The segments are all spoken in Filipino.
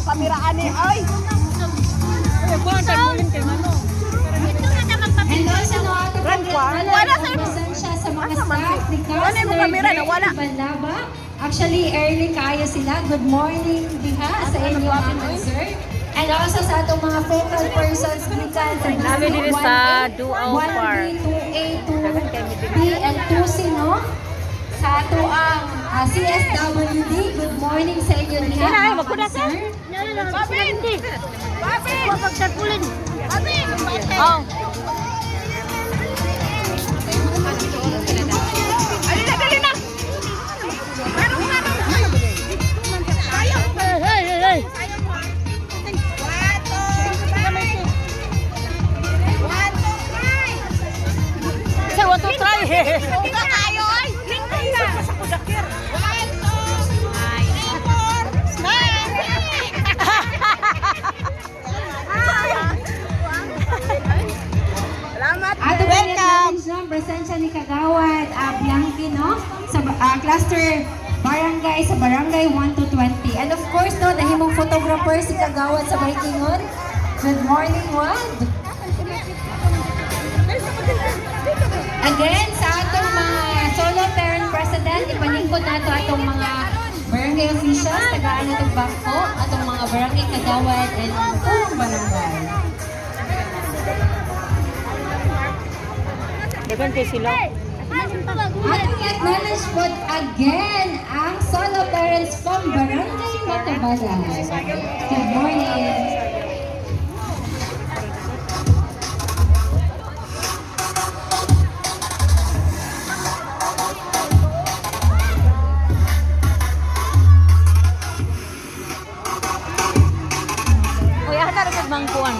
pamiraan ni ay. And also no ato presensya sa mga staff ni Councilor Banlaba. Actually, early kayo sila. Good morning diha sa inyo mga sir. And also sa atong mga focal persons gikan sa Nabi diri sa Duao Park. 1B, 2A, 2B, and 2C, no? Sa ato ang CSWD. Good morning sa inyo diha mga sir. Babin! Babin! Pagtagpulin. Babin! Oh. Dali na! Marong! Hey! Say what to try. Ikaw tayo ay! Hindi na! Sa kudakir! 1, 2, 3, 4, 5! Salamat! Ato welcome! Presensya ni Kagawad Bianchi, no? Sa cluster barangay, sa barangay 1 to 20. And of course, no, nahimong photographer si Kagawad sa Baikingon. Good morning, Wad! Again, sa atong mga solo parent president, ipalingkod nato atong mga barangay officials, tagaan natong bangko, atong mga barangay Kagawad and tulong barangay. Depende sila. Atong i-acknowledge po again ang solo parents from Barangay Matabalan. Good morning. Kuya, hana rin magmangkuan.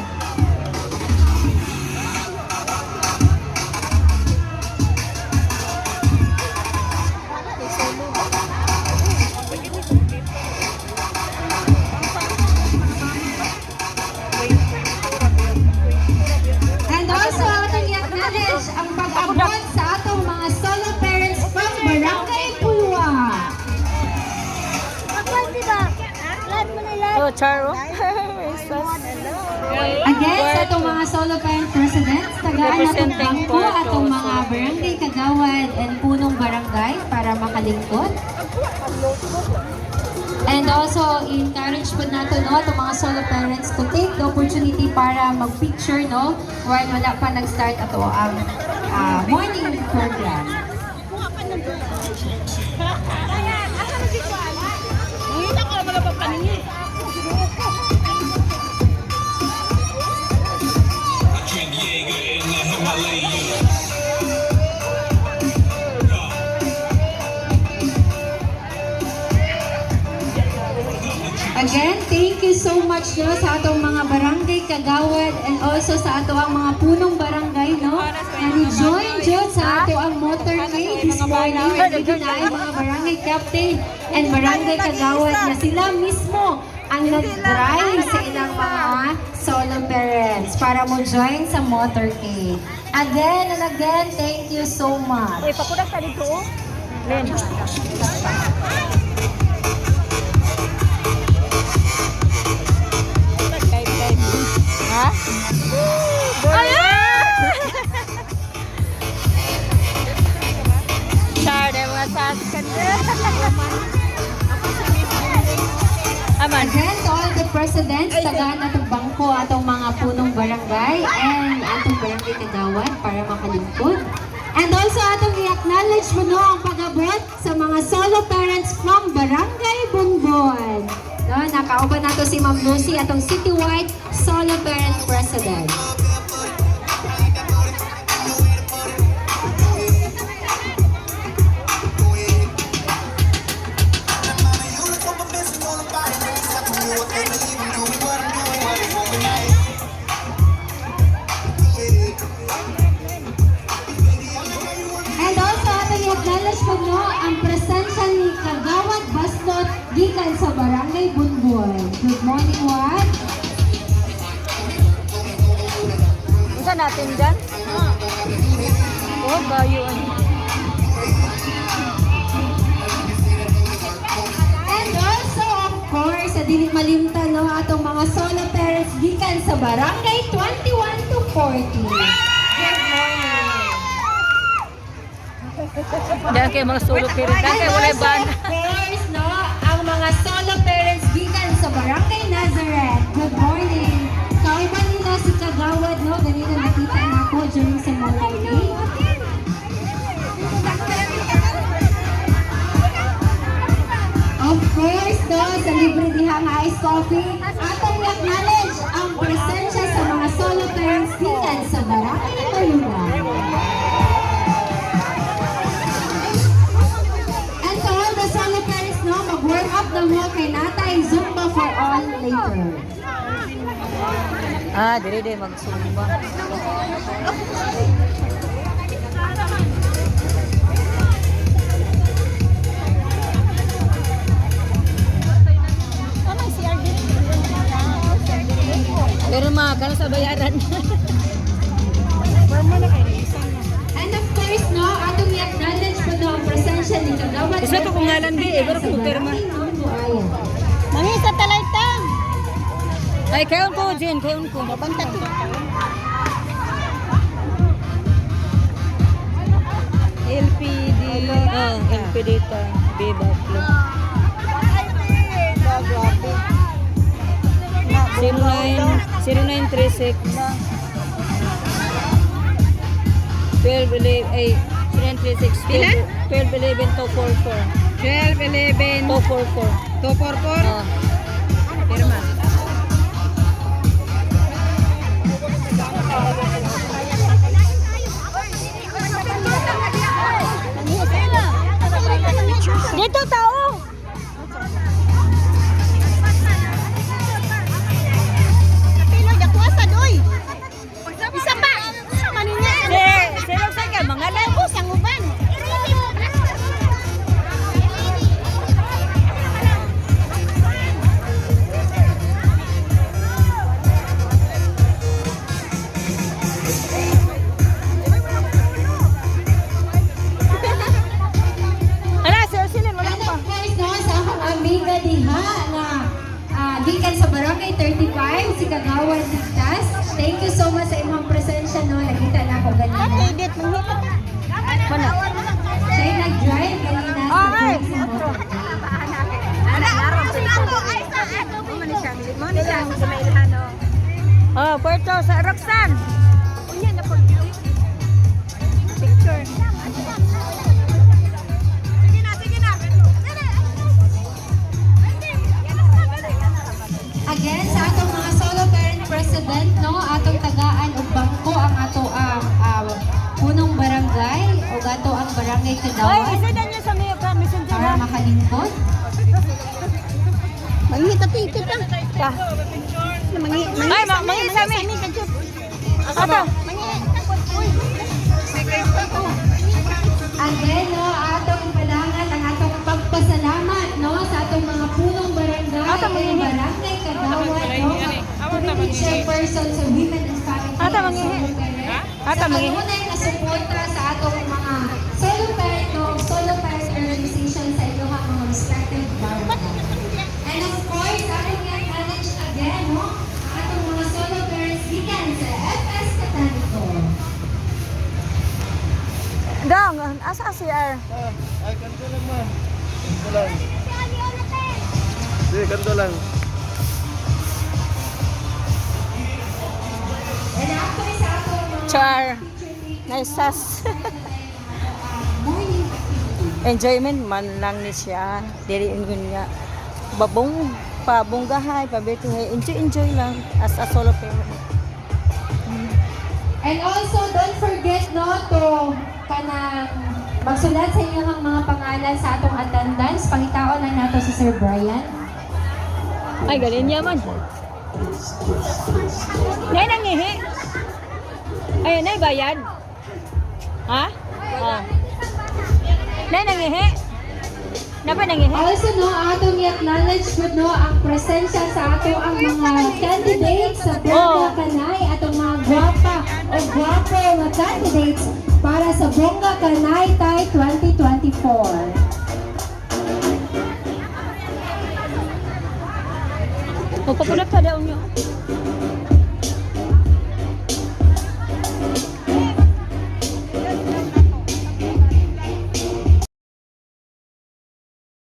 And also, atong i-acknowledge ang pag-abot sa atong mga solo parents from Barangay Pulwa. Oh, Charo. Again, sa atong mga solo parent presidents, tagaan atong Representing bangko, Puerto atong mga barangay Kagawad and punong barangay para makalingkod. And also, encourage po nato, no, itong mga solo parents to take the opportunity para mag-picture, no, while wala pa nag-start ato ang morning program. Hindi ko naman papaningi. Again, thank you so much, no, sa atong mga barangay Kagawad and also sa ato ang mga punong barangay, no, na ni-join jud sa ato ang motorcade this morning. Dito na ay mga barangay captain and barangay Kagawad na sila mismo ang nag-drive sa ilang mga solo parents para mo join sa motorcade. Again and again, thank you so much. Uy, pakudak ka dito, oh. Len. Ha? Ayan! Char, they were asking. Aman. Again, to all the presidents, tagaan atong bangko atong mga punong barangay and atong barangay Kagawad para makalingkod. And also atong i-acknowledge mo, no, ang pag-abot sa mga solo parents from Barangay Bungbon. No, nakauban nato si Ma'am Lucy, atong citywide solo parent president. And also atong i-acknowledge mo, no, ang presensya ni Kagawad Baslot gikan sa Barangay Bungbon. Good morning, Wad. Usa natin dyan? Oh, bayo. And also, of course, sa dili malimtan no atong mga solo parents gikan sa barangay 21 to 40. Good morning. Dahil kayo mga solo parents. Dahil kayo wala ban. Of course, no, ang mga solo parents gikan sa barangay Nazareth. Good morning. Kauban nila si Kagawad, no, ganito nakita na ako during sa Mother Day. Of course, no, sa libre diha nga ice coffee, atong acknowledge ang presensya sa mga solo parents gikan sa barangay Tulugan. And to all the solo parents, no, mag-work up na mo kay natay Zumba for all later. Ah, dire magsumba. Pero makakala sa bayaran. And of course, no, atong i-acknowledge po no, ang presensya ni Kagawad. Isa to kung ngalan di, pero kung terma. Mangisa talaytang. Ay, kayon ko, Jen, kayon ko. Mabanta to. LPD. Oh, LPD ta. Beba. 0936 1211 ay 0936 1211 244 12, 11, 244 244. oh. Pirma. Dito tao. Kapilo, yakuasa doy. Isa pa. Sama niya. Sino sa ka mga Labo sa uban. Ala, sino wala And pa. of course, no, sa akong amiga diha na gikan sa barangay 35, si Kagawad Ligtas. Thank you so much sa imong presensya, no. Nakita na ako ganina. Edit manghita. Mana? Siya'y nag-drive kanina sa Okay. Phoenix sa Motor. Oh, Puerto sa Roxanne. Picture. Again, sa atong mga solo parent president, no, atong tagaan og bangko ang ato ang punong barangay o ato ang barangay Ay, Kadawat isa na niyo sa mga messenger para ha. makalingkod. Manghita ticket lang. Ka. Ay, mangisa mi. Ato. Again, no, atong ipalangan ang atong pagpasalamat, no, sa atong mga punong barangay, Ata, kay mangihi. barangay Kadawat, no, committee chairperson sa Women and Family. Ata, mangihi. Solo Parent. Ata, Sa mangihi. kanunay na suporta sa atong mga solo parent, no, solo parent organization sa inyong mga respective barangay. And of course, atong i-acknowledge again, no, ang atong mga solo parents gikan sa FS Catanico. Dong, asa CR? Ay, kanto lang ma. Kanto lang. Sige, kanto lang. And after sa atong mga Char. Naisas. morning Enjoyment man lang ni siya. Diri ingon niya. Babong pabunggahay, pabituhay. Enjoy lang as a solo parent. And also, don't forget no to kanang magsulat sa inyo ng mga pangalan sa atong attendance. Pangitaon lang nato si Sir Brian. Ay, galing niya man. Nay nangihi. Ay, nay bayad. Ha? Ah. Nay nangihi. Napa nangihi? Also no, atong i-acknowledge po no ang presensya sa ato ang mga candidates sa Bongga Kanay, atong mga gwapa o gwapo nga candidates para sa Bongga Kanay Tay 2024. Magpapulat ka daw niyo.